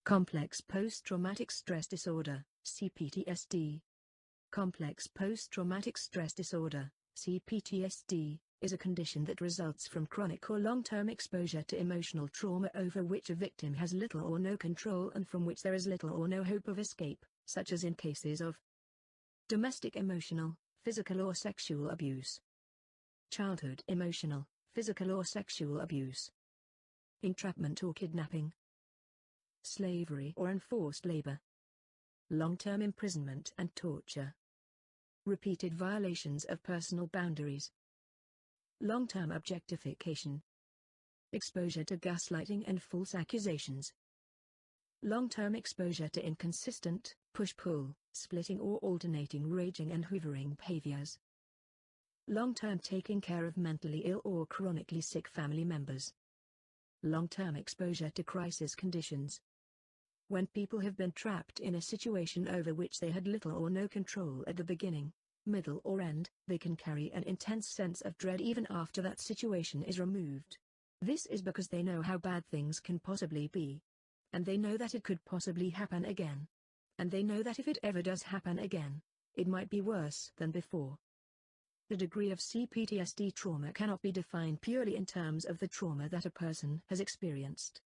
Complex post-traumatic stress disorder, CPTSD. Complex post-traumatic stress disorder, CPTSD, is a condition that results from chronic or long-term exposure to emotional trauma over which a victim has little or no control and from which there is little or no hope of escape, such as in cases of domestic emotional, physical or sexual abuse, childhood emotional, physical or sexual abuse, entrapment or kidnapping, slavery or enforced labor, long-term imprisonment and torture, repeated violations of personal boundaries, long-term objectification, exposure to gaslighting and false accusations, long-term exposure to inconsistent, push-pull, splitting or alternating raging and hoovering behaviors, long-term taking care of mentally ill or chronically sick family members, long-term exposure to crisis conditions. When people have been trapped in a situation over which they had little or no control at the beginning, middle or end, they can carry an intense sense of dread even after that situation is removed. This is because they know how bad things can possibly be. And they know that it could possibly happen again. And they know that if it ever does happen again, it might be worse than before. The degree of CPTSD trauma cannot be defined purely in terms of the trauma that a person has experienced.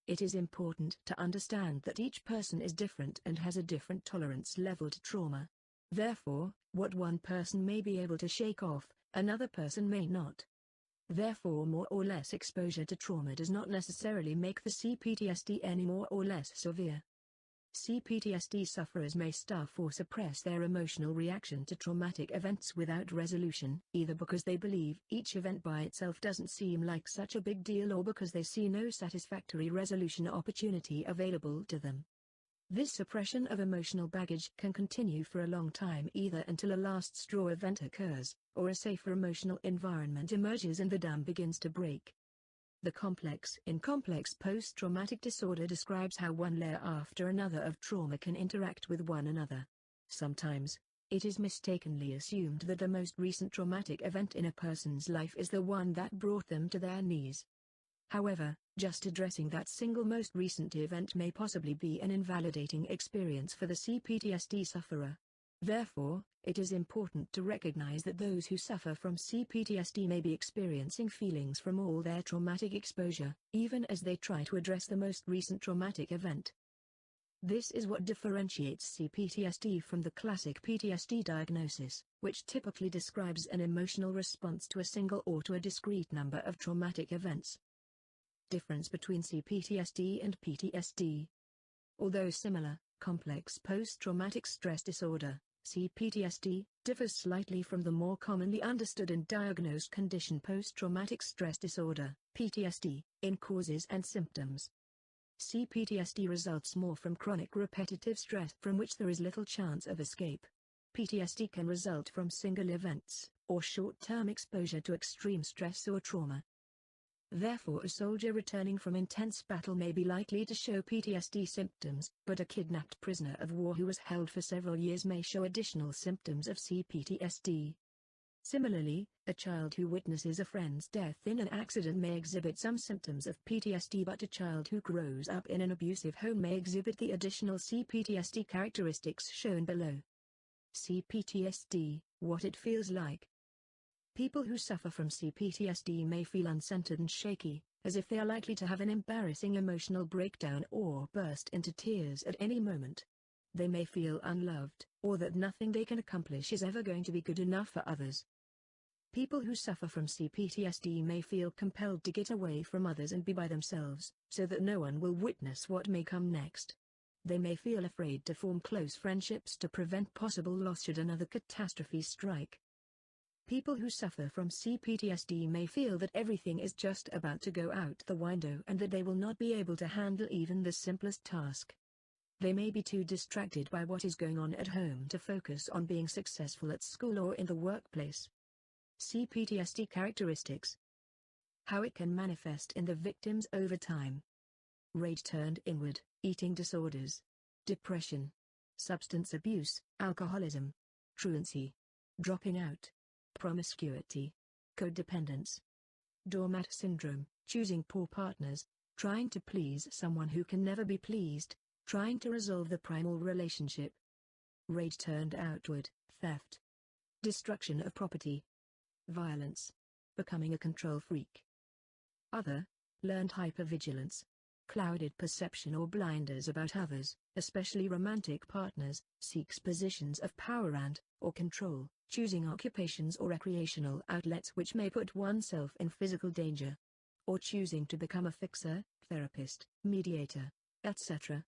It is important to understand that each person is different and has a different tolerance level to trauma. Therefore, what one person may be able to shake off, another person may not. Therefore, more or less exposure to trauma does not necessarily make the CPTSD any more or less severe. CPTSD sufferers may stuff or suppress their emotional reaction to traumatic events without resolution, either because they believe each event by itself doesn't seem like such a big deal or because they see no satisfactory resolution opportunity available to them. This suppression of emotional baggage can continue for a long time, either until a last straw event occurs, or a safer emotional environment emerges and the dam begins to break. The complex post-traumatic disorder describes how one layer after another of trauma can interact with one another. Sometimes, it is mistakenly assumed that the most recent traumatic event in a person's life is the one that brought them to their knees. However, just addressing that single most recent event may possibly be an invalidating experience for the CPTSD sufferer. Therefore, it is important to recognize that those who suffer from CPTSD may be experiencing feelings from all their traumatic exposure, even as they try to address the most recent traumatic event. This is what differentiates CPTSD from the classic PTSD diagnosis, which typically describes an emotional response to a single or to a discrete number of traumatic events. Difference between CPTSD and PTSD. Although similar, complex post-traumatic stress disorder, CPTSD, differs slightly from the more commonly understood and diagnosed condition post-traumatic stress disorder, PTSD, in causes and symptoms. CPTSD results more from chronic repetitive stress from which there is little chance of escape. PTSD can result from single events, or short-term exposure to extreme stress or trauma. Therefore, a soldier returning from intense battle may be likely to show PTSD symptoms, but a kidnapped prisoner of war who was held for several years may show additional symptoms of CPTSD. Similarly, a child who witnesses a friend's death in an accident may exhibit some symptoms of PTSD, but a child who grows up in an abusive home may exhibit the additional CPTSD characteristics shown below. CPTSD, what it feels like. People who suffer from CPTSD may feel uncentered and shaky, as if they are likely to have an embarrassing emotional breakdown or burst into tears at any moment. They may feel unloved, or that nothing they can accomplish is ever going to be good enough for others. People who suffer from CPTSD may feel compelled to get away from others and be by themselves, so that no one will witness what may come next. They may feel afraid to form close friendships to prevent possible loss should another catastrophe strike. People who suffer from CPTSD may feel that everything is just about to go out the window and that they will not be able to handle even the simplest task. They may be too distracted by what is going on at home to focus on being successful at school or in the workplace. CPTSD characteristics. How it can manifest in the victims over time. Rage turned inward, eating disorders, depression, substance abuse, alcoholism, truancy, dropping out, promiscuity, codependence, doormat syndrome, choosing poor partners, trying to please someone who can never be pleased, trying to resolve the primal relationship. Rage turned outward, theft, destruction of property, violence, becoming a control freak. Other, learned hypervigilance, clouded perception or blinders about others, especially romantic partners, seeks positions of power or control, choosing occupations or recreational outlets which may put oneself in physical danger, or choosing to become a fixer, therapist, mediator, etc.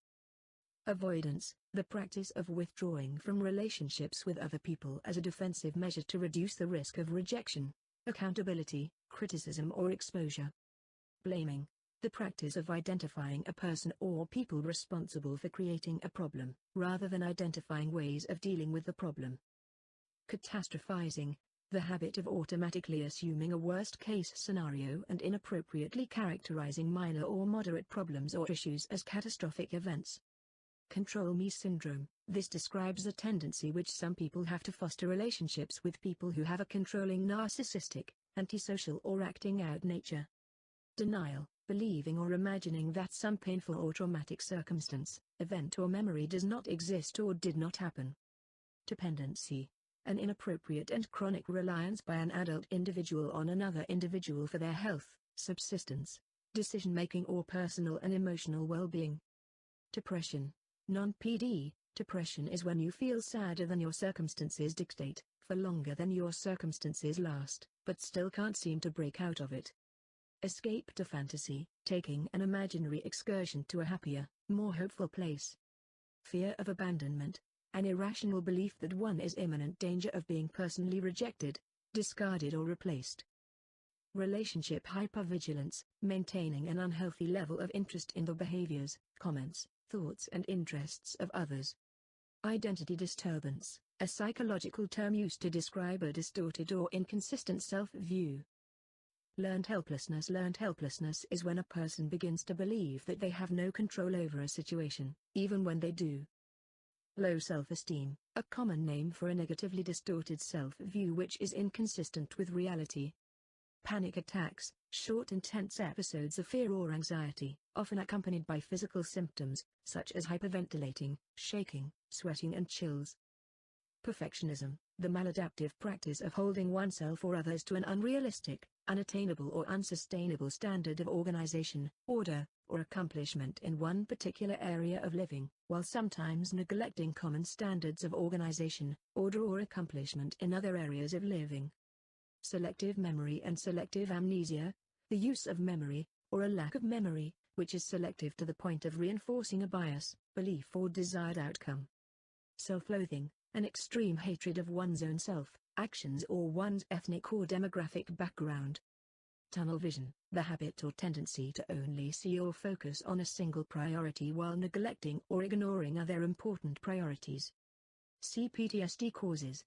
Avoidance, the practice of withdrawing from relationships with other people as a defensive measure to reduce the risk of rejection, accountability, criticism or exposure. Blaming, the practice of identifying a person or people responsible for creating a problem, rather than identifying ways of dealing with the problem. Catastrophizing, the habit of automatically assuming a worst-case scenario and inappropriately characterizing minor or moderate problems or issues as catastrophic events. Control me syndrome, this describes a tendency which some people have to foster relationships with people who have a controlling narcissistic, antisocial or acting out nature. Denial, believing or imagining that some painful or traumatic circumstance, event or memory does not exist or did not happen. Dependency, an inappropriate and chronic reliance by an adult individual on another individual for their health, subsistence, decision-making or personal and emotional well-being. Depression, non-PD, depression is when you feel sadder than your circumstances dictate, for longer than your circumstances last, but still can't seem to break out of it. Escape to fantasy, taking an imaginary excursion to a happier, more hopeful place. Fear of abandonment, an irrational belief that one is in imminent danger of being personally rejected, discarded or replaced. Relationship hypervigilance, maintaining an unhealthy level of interest in the behaviors, comments, thoughts and interests of others. Identity disturbance, a psychological term used to describe a distorted or inconsistent self-view. Learned helplessness is when a person begins to believe that they have no control over a situation, even when they do. Low self-esteem, a common name for a negatively distorted self-view which is inconsistent with reality. Panic attacks, short intense episodes of fear or anxiety, often accompanied by physical symptoms, such as hyperventilating, shaking, sweating and chills. Perfectionism, the maladaptive practice of holding oneself or others to an unrealistic, unattainable or unsustainable standard of organization, order, or accomplishment in one particular area of living, while sometimes neglecting common standards of organization, order or accomplishment in other areas of living. Selective memory and selective amnesia, the use of memory, or a lack of memory, which is selective to the point of reinforcing a bias, belief or desired outcome. Self-loathing, an extreme hatred of one's own self, actions or one's ethnic or demographic background. Tunnel vision, the habit or tendency to only see or focus on a single priority while neglecting or ignoring other important priorities. CPTSD causes.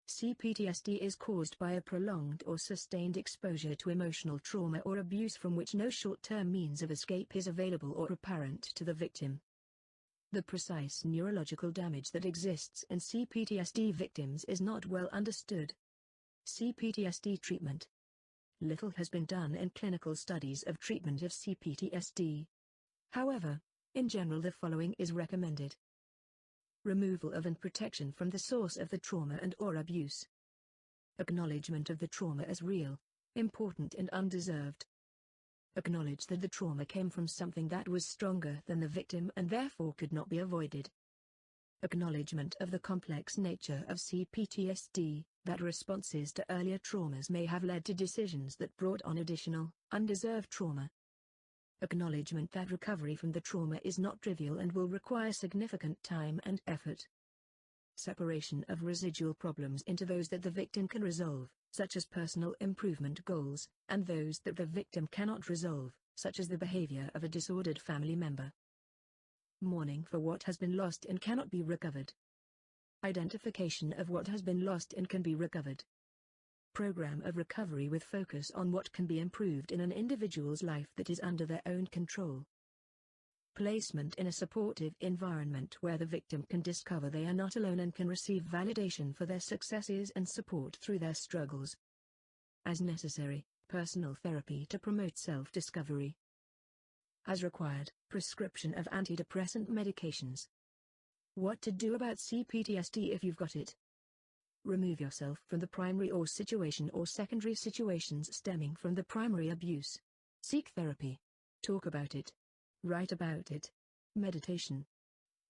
CPTSD is caused by a prolonged or sustained exposure to emotional trauma or abuse from which no short-term means of escape is available or apparent to the victim. The precise neurological damage that exists in CPTSD victims is not well understood. CPTSD treatment. Little has been done in clinical studies of treatment of CPTSD. However, in general the following is recommended. Removal of and protection from the source of the trauma and/or abuse. Acknowledgement of the trauma as real, important and undeserved. Acknowledge that the trauma came from something that was stronger than the victim and therefore could not be avoided. Acknowledgement of the complex nature of CPTSD, that responses to earlier traumas may have led to decisions that brought on additional, undeserved trauma. Acknowledgement that recovery from the trauma is not trivial and will require significant time and effort. Separation of residual problems into those that the victim can resolve, such as personal improvement goals, and those that the victim cannot resolve, such as the behavior of a disordered family member. Mourning for what has been lost and cannot be recovered. Identification of what has been lost and can be recovered. Program of recovery with focus on what can be improved in an individual's life that is under their own control. Placement in a supportive environment where the victim can discover they are not alone and can receive validation for their successes and support through their struggles. As necessary, personal therapy to promote self-discovery. As required, prescription of antidepressant medications. What to do about CPTSD if you've got it? Remove yourself from the primary or situation or secondary situations stemming from the primary abuse. Seek therapy. Talk about it. Write about it. Meditation.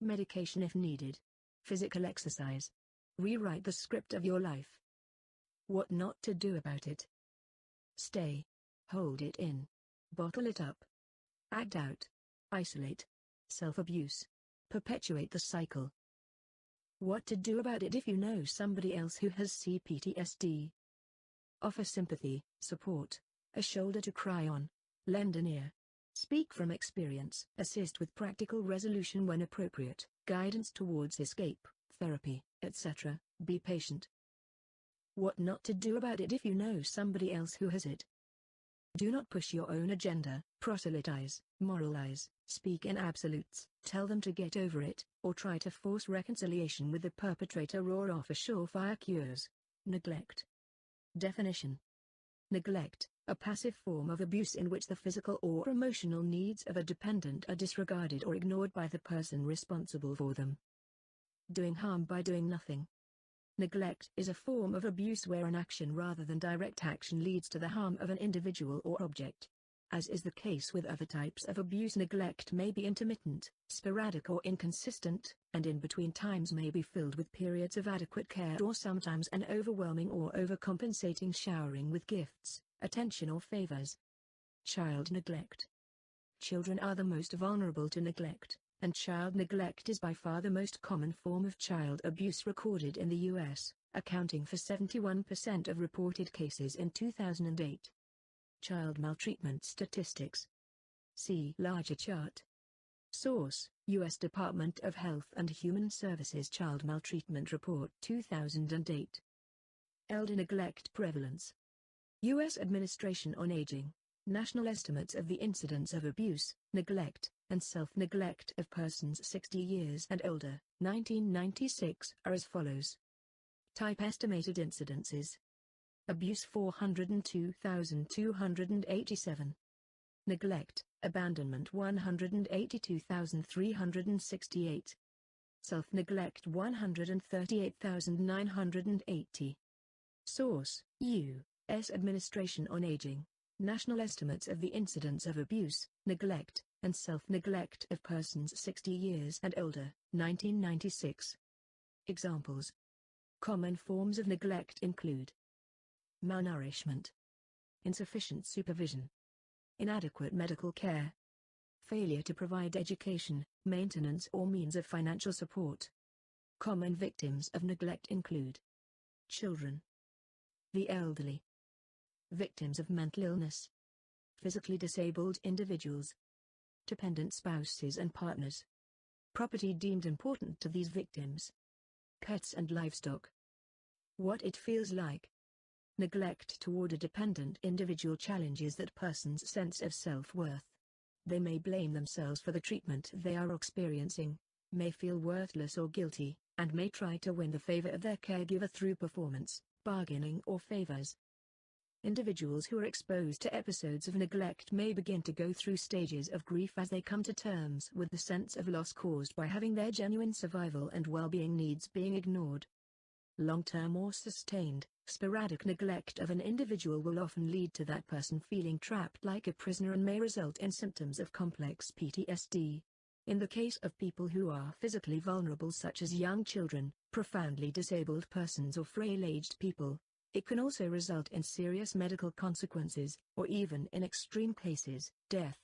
Medication if needed. Physical exercise. Rewrite the script of your life. What not to do about it? Stay. Hold it in. Bottle it up. Act out. Isolate. Self-abuse. Perpetuate the cycle. What to do about it if you know somebody else who has CPTSD? Offer sympathy, support, a shoulder to cry on, lend an ear. Speak from experience, assist with practical resolution when appropriate, guidance towards escape, therapy, etc. Be patient. What not to do about it if you know somebody else who has it? Do not push your own agenda, proselytize, moralize, speak in absolutes, tell them to get over it, or try to force reconciliation with the perpetrator or offer surefire cures. Neglect. Definition. Neglect, a passive form of abuse in which the physical or emotional needs of a dependent are disregarded or ignored by the person responsible for them. Doing harm by doing nothing. Neglect is a form of abuse where an action rather than direct action leads to the harm of an individual or object. As is the case with other types of abuse, neglect may be intermittent, sporadic or inconsistent, and in between times may be filled with periods of adequate care or sometimes an overwhelming or overcompensating showering with gifts, attention or favors. Child neglect. Children are the most vulnerable to neglect, and child neglect is by far the most common form of child abuse recorded in the U.S., accounting for 71% of reported cases in 2008. Child maltreatment statistics. See larger chart. Source: U.S. Department of Health and Human Services Child Maltreatment Report 2008. Elder neglect prevalence. U.S. Administration on Aging. National estimates of the incidence of abuse, neglect, and self-neglect of persons 60 years and older, 1996, are as follows. Type estimated incidences. Abuse 402,287. Neglect, abandonment 182,368. Self-neglect 138,980. Source: U.S. Administration on Aging. National estimates of the incidence of abuse, neglect, and self-neglect of persons 60 years and older, 1996. Examples. Common forms of neglect include malnourishment, insufficient supervision, inadequate medical care, failure to provide education, maintenance or means of financial support. Common victims of neglect include children, the elderly, victims of mental illness, physically disabled individuals, dependent spouses and partners, property deemed important to these victims, pets and livestock. What it feels like. Neglect toward a dependent individual challenges that person's sense of self-worth. They may blame themselves for the treatment they are experiencing, may feel worthless or guilty, and may try to win the favor of their caregiver through performance, bargaining or favors. Individuals who are exposed to episodes of neglect may begin to go through stages of grief as they come to terms with the sense of loss caused by having their genuine survival and well-being needs being ignored. Long-term or sustained, sporadic neglect of an individual will often lead to that person feeling trapped like a prisoner and may result in symptoms of complex PTSD. In the case of people who are physically vulnerable such as young children, profoundly disabled persons or frail-aged people, it can also result in serious medical consequences, or even in extreme cases, death.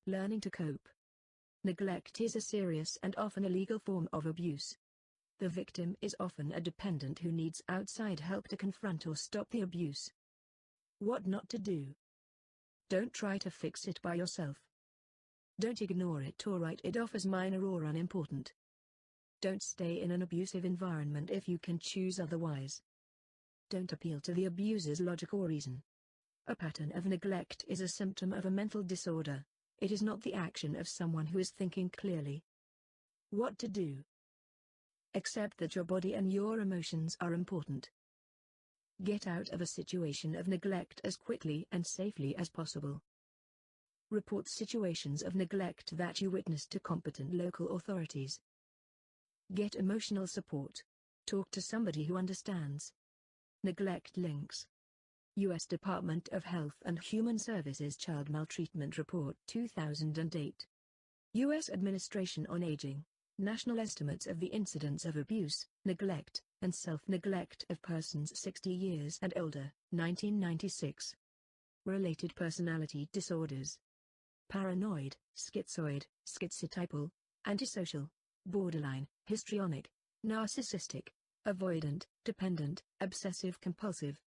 Learning to cope. Neglect is a serious and often illegal form of abuse. The victim is often a dependent who needs outside help to confront or stop the abuse. What not to do. Don't try to fix it by yourself. Don't ignore it or write it off as minor or unimportant. Don't stay in an abusive environment if you can choose otherwise. Don't appeal to the abuser's logic or reason. A pattern of neglect is a symptom of a mental disorder. It is not the action of someone who is thinking clearly. What to do. Accept that your body and your emotions are important. Get out of a situation of neglect as quickly and safely as possible. Report situations of neglect that you witnessed to competent local authorities. Get emotional support. Talk to somebody who understands. Neglect links. U.S. Department of Health and Human Services Child Maltreatment Report 2008. U.S. Administration on Aging. National estimates of the incidence of abuse, neglect, and self-neglect of persons 60 years and older, 1996. Related personality disorders. Paranoid, schizoid, schizotypal, antisocial, borderline, histrionic, narcissistic, avoidant, dependent, obsessive-compulsive,